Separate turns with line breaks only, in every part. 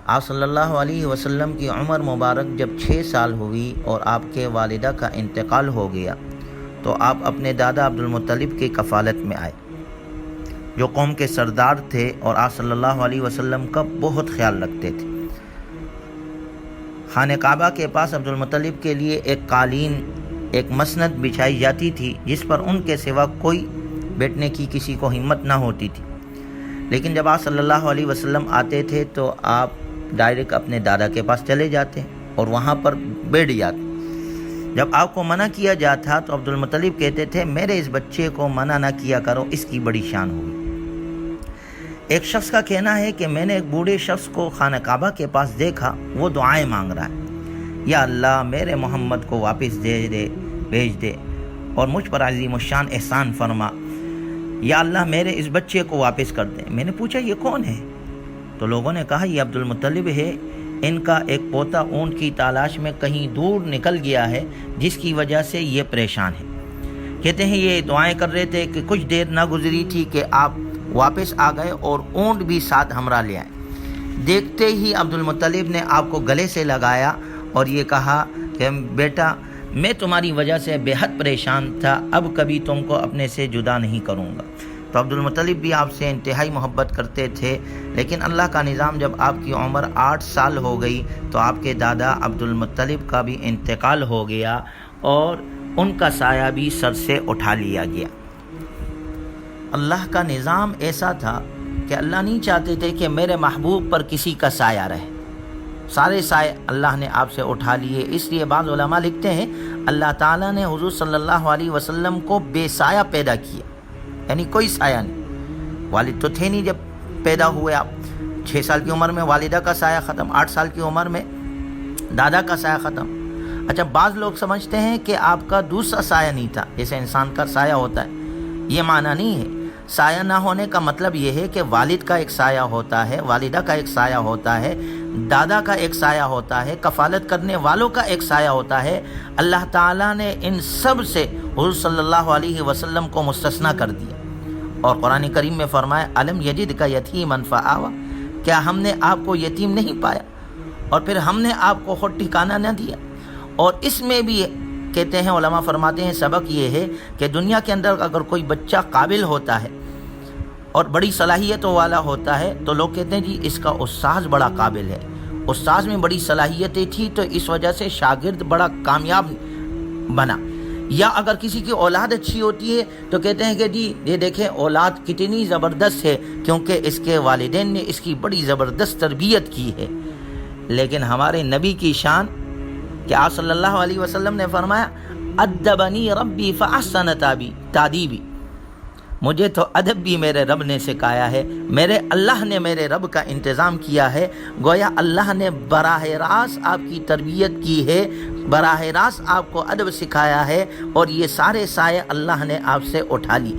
آپ صلی اللہ علیہ وسلم کی عمر مبارک جب 6 سال ہوئی اور آپ کے والدہ کا انتقال ہو گیا تو آپ اپنے دادا عبد المطلب کی کفالت میں آئے، جو قوم کے سردار تھے اور آپ صلی اللہ علیہ وسلم کا بہت خیال رکھتے تھے۔ خانہ کعبہ کے پاس عبد المطلب کے لیے ایک قالین، ایک مسند بچھائی جاتی تھی جس پر ان کے سوا کوئی بیٹھنے کی کسی کو ہمت نہ ہوتی تھی، لیکن جب آپ صلی اللہ علیہ وسلم آتے تھے تو آپ ڈائریکٹ اپنے دادا کے پاس چلے جاتے اور وہاں پر بیٹھ جاتے۔ جب آپ کو منع کیا جاتا تو عبد المطلب کہتے تھے میرے اس بچے کو منع نہ کیا کرو، اس کی بڑی شان ہوگی۔ ایک شخص کا کہنا ہے کہ میں نے ایک بوڑھے شخص کو خانہ کعبہ کے پاس دیکھا، وہ دعائیں مانگ رہا ہے، یا اللہ میرے محمد کو واپس بھیج دے اور مجھ پر عظیم الشان احسان فرما، یا اللہ میرے اس بچے کو واپس کر دے۔ میں نے پوچھا یہ کون ہے؟ تو لوگوں نے کہا یہ عبد المطلب ہے، ان کا ایک پوتا اونٹ کی تلاش میں کہیں دور نکل گیا ہے جس کی وجہ سے یہ پریشان ہے۔ کہتے ہیں یہ دعائیں کر رہے تھے کہ کچھ دیر نہ گزری تھی کہ آپ واپس آ گئے اور اونٹ بھی ساتھ ہمراہ لے آئے۔ دیکھتے ہی عبد المطلب نے آپ کو گلے سے لگایا اور یہ کہا کہ بیٹا میں تمہاری وجہ سے بے حد پریشان تھا، اب کبھی تم کو اپنے سے جدا نہیں کروں گا۔ تو عبد المطلب بھی آپ سے انتہائی محبت کرتے تھے، لیکن اللہ کا نظام جب آپ کی عمر 8 سال ہو گئی تو آپ کے دادا عبد المطلب کا بھی انتقال ہو گیا اور ان کا سایہ بھی سر سے اٹھا لیا گیا۔ اللہ کا نظام ایسا تھا کہ اللہ نہیں چاہتے تھے کہ میرے محبوب پر کسی کا سایہ رہے، سارے سائے اللہ نے آپ سے اٹھا لیے۔ اس لیے بعض علماء لکھتے ہیں اللہ تعالیٰ نے حضور صلی اللہ علیہ وسلم کو بے سایہ پیدا کیا، یعنی کوئی سایہ نہیں۔ والد تو تھے نہیں جب پیدا ہوئے آپ، 6 سال کی عمر میں والدہ کا سایہ ختم، 8 سال کی عمر میں دادا کا سایہ ختم۔ اچھا بعض لوگ سمجھتے ہیں کہ آپ کا دوسرا سایہ نہیں تھا، جیسے انسان کا سایہ ہوتا ہے، یہ معنی نہیں ہے۔ سایہ نہ ہونے کا مطلب یہ ہے کہ والد کا ایک سایہ ہوتا ہے، والدہ کا ایک سایہ ہوتا ہے، دادا کا ایک سایہ ہوتا ہے، کفالت کرنے والوں کا ایک سایہ ہوتا ہے۔ اللہ تعالیٰ نے ان سب سے حضور صلی اللہ علیہ وسلم کو مستثنیٰ کر دیا اور قرآن کریم میں فرمایا الم یجدک یتیما فآویٰ، کیا ہم نے آپ کو یتیم نہیں پایا اور پھر ہم نے آپ کو خود ٹھکانہ نہ دیا۔ اور اس میں بھی کہتے ہیں علماء فرماتے ہیں سبق یہ ہے کہ دنیا کے اندر اگر کوئی بچہ قابل ہوتا ہے اور بڑی صلاحیتوں والا ہوتا ہے تو لوگ کہتے ہیں جی اس کا استاذ بڑا قابل ہے، استاذ میں بڑی صلاحیتیں تھی تو اس وجہ سے شاگرد بڑا کامیاب بنا۔ یا اگر کسی کی اولاد اچھی ہوتی ہے تو کہتے ہیں کہ جی یہ دیکھیں اولاد کتنی زبردست ہے کیونکہ اس کے والدین نے اس کی بڑی زبردست تربیت کی ہے۔ لیکن ہمارے نبی کی شان کہ آپ صلی اللہ علیہ وسلم نے فرمایا ادبنی ربی فاحسن تادیبی، مجھے تو ادب بھی میرے رب نے سکھایا ہے، میرے اللہ نے میرے رب کا انتظام کیا ہے۔ گویا اللہ نے براہ راست آپ کی تربیت کی ہے، براہ راست آپ کو ادب سکھایا ہے اور یہ سارے سائے اللہ نے آپ سے اٹھا لی۔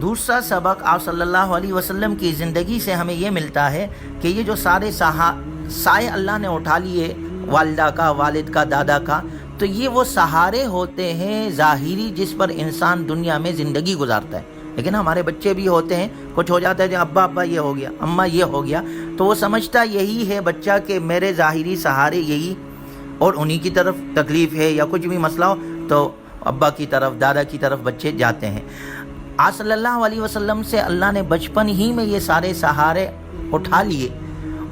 دوسرا سبق آپ صلی اللہ علیہ وسلم کی زندگی سے ہمیں یہ ملتا ہے کہ یہ جو سارے سائے اللہ نے اٹھا لیے، والدہ کا، والد کا، دادا کا، تو یہ وہ سہارے ہوتے ہیں ظاہری جس پر انسان دنیا میں زندگی گزارتا ہے۔ لیکن ہمارے بچے بھی ہوتے ہیں، کچھ ہو جاتا ہے جو ابا یہ ہو گیا، اماں یہ ہو گیا، تو وہ سمجھتا یہی ہے بچہ کہ میرے ظاہری سہارے یہی، اور انہی کی طرف تکلیف ہے یا کچھ بھی مسئلہ ہو تو ابا کی طرف، دادا کی طرف بچے جاتے ہیں۔ آپ صلی اللہ علیہ وسلم سے اللہ نے بچپن ہی میں یہ سارے سہارے اٹھا لیے،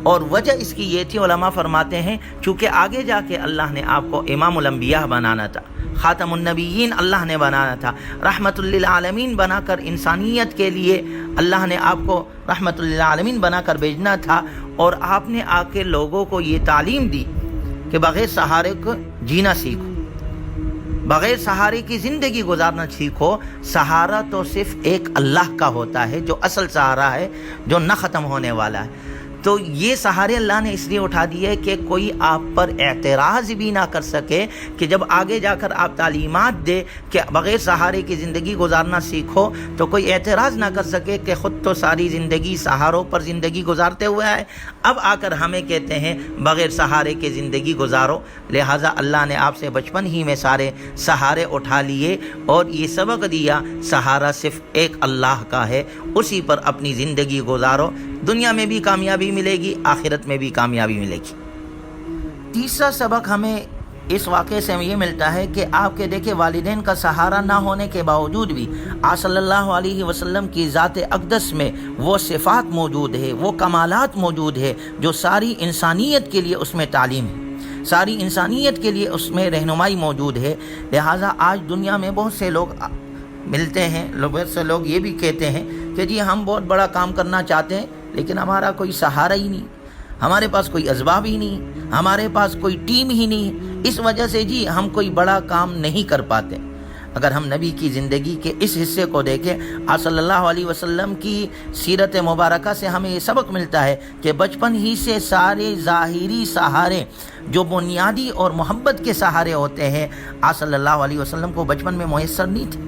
اور وجہ اس کی یہ تھی، علماء فرماتے ہیں چونکہ آگے جا کے اللہ نے آپ کو امام الانبیاء بنانا تھا، خاتم النبیین اللہ نے بنانا تھا، رحمت للعالمین بنا کر انسانیت کے لیے اللہ نے آپ کو رحمت للعالمین بنا کر بھیجنا تھا، اور آپ نے آ کے لوگوں کو یہ تعلیم دی کہ بغیر سہارے کو جینا سیکھو، بغیر سہارے کی زندگی گزارنا سیکھو۔ سہارا تو صرف ایک اللہ کا ہوتا ہے جو اصل سہارا ہے، جو نہ ختم ہونے والا ہے۔ تو یہ سہارے اللہ نے اس لیے اٹھا دیے کہ کوئی آپ پر اعتراض بھی نہ کر سکے، کہ جب آگے جا کر آپ تعلیمات دے کہ بغیر سہارے کی زندگی گزارنا سیکھو تو کوئی اعتراض نہ کر سکے کہ خود تو ساری زندگی سہاروں پر زندگی گزارتے ہوئے آئے، اب آ کر ہمیں کہتے ہیں بغیر سہارے کی زندگی گزارو۔ لہٰذا اللہ نے آپ سے بچپن ہی میں سارے سہارے اٹھا لیے اور یہ سبق دیا سہارا صرف ایک اللہ کا ہے، اسی پر اپنی زندگی گزارو۔ دنیا میں بھی کامیابی ملے گی، آخرت میں بھی کامیابی ملے گی۔ تیسرا سبق ہمیں اس واقعے سے یہ ملتا ہے کہ آپ کے دیکھے والدین کا سہارا نہ ہونے کے باوجود بھی آپ صلی اللہ علیہ وسلم کی ذات اقدس میں وہ صفات موجود ہے، وہ کمالات موجود ہے جو ساری انسانیت کے لیے اس میں تعلیم ہے، ساری انسانیت کے لیے اس میں رہنمائی موجود ہے۔ لہٰذا آج دنیا میں بہت سے لوگ ملتے ہیں، بہت سے لوگ یہ بھی کہتے ہیں کہ جی ہم بہت بڑا کام کرنا چاہتے ہیں لیکن ہمارا کوئی سہارا ہی نہیں، ہمارے پاس کوئی اسباب ہی نہیں، ہمارے پاس کوئی ٹیم ہی نہیں، اس وجہ سے جی ہم کوئی بڑا کام نہیں کر پاتے۔ اگر ہم نبی کی زندگی کے اس حصے کو دیکھیں، آپ صلی اللہ علیہ وسلم کی سیرت مبارکہ سے ہمیں یہ سبق ملتا ہے کہ بچپن ہی سے سارے ظاہری سہارے جو بنیادی اور محبت کے سہارے ہوتے ہیں آپ صلی اللہ علیہ وسلم کو بچپن میں میسر نہیں تھے۔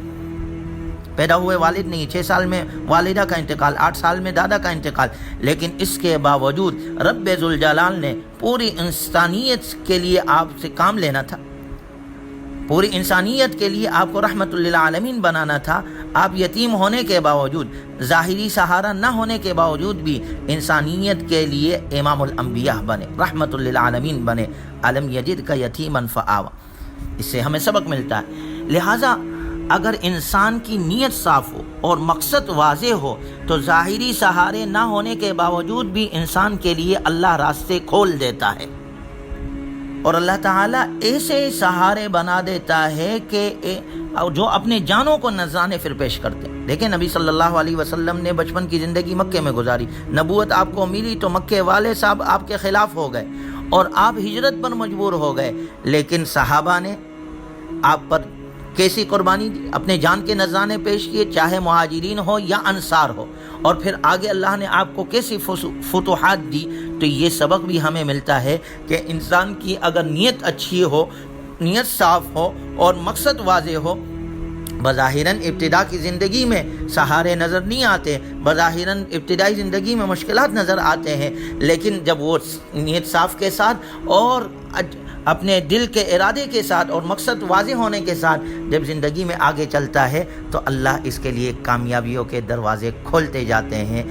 پیدا ہوئے والد نہیں، 6 سال میں والدہ کا انتقال، 8 سال میں دادا کا انتقال، لیکن اس کے باوجود رب ذوالجلال نے پوری انسانیت کے لیے آپ سے کام لینا تھا، پوری انسانیت کے لیے آپ کو رحمت للعالمین بنانا تھا۔ آپ یتیم ہونے کے باوجود، ظاہری سہارا نہ ہونے کے باوجود بھی انسانیت کے لیے امام الانبیاء بنے، رحمت للعالمین بنے۔ الم یجد کا یتیما فآویٰ، اس سے ہمیں سبق ملتا ہے۔ لہٰذا اگر انسان کی نیت صاف ہو اور مقصد واضح ہو تو ظاہری سہارے نہ ہونے کے باوجود بھی انسان کے لیے اللہ راستے کھول دیتا ہے، اور اللہ تعالیٰ ایسے سہارے بنا دیتا ہے کہ جو اپنے جانوں کو نذرانے پھر پیش کرتے ہیں۔ دیکھیں نبی صلی اللہ علیہ وسلم نے بچپن کی زندگی مکے میں گزاری، نبوت آپ کو ملی تو مکے والے صاحب آپ کے خلاف ہو گئے اور آپ ہجرت پر مجبور ہو گئے، لیکن صحابہ نے آپ پر کیسی قربانی دی، اپنے جان کے نذرانے پیش کیے، چاہے مہاجرین ہو یا انصار ہو، اور پھر آگے اللہ نے آپ کو کیسی فتوحات دی۔ تو یہ سبق بھی ہمیں ملتا ہے کہ انسان کی اگر نیت اچھی ہو، نیت صاف ہو اور مقصد واضح ہو، بظاہراً ابتدا کی زندگی میں سہارے نظر نہیں آتے، بظاہراً ابتدائی زندگی میں مشکلات نظر آتے ہیں، لیکن جب وہ نیت صاف کے ساتھ اور اپنے دل کے ارادے کے ساتھ اور مقصد واضح ہونے کے ساتھ جب زندگی میں آگے چلتا ہے تو اللہ اس کے لیے کامیابیوں کے دروازے کھولتے جاتے ہیں۔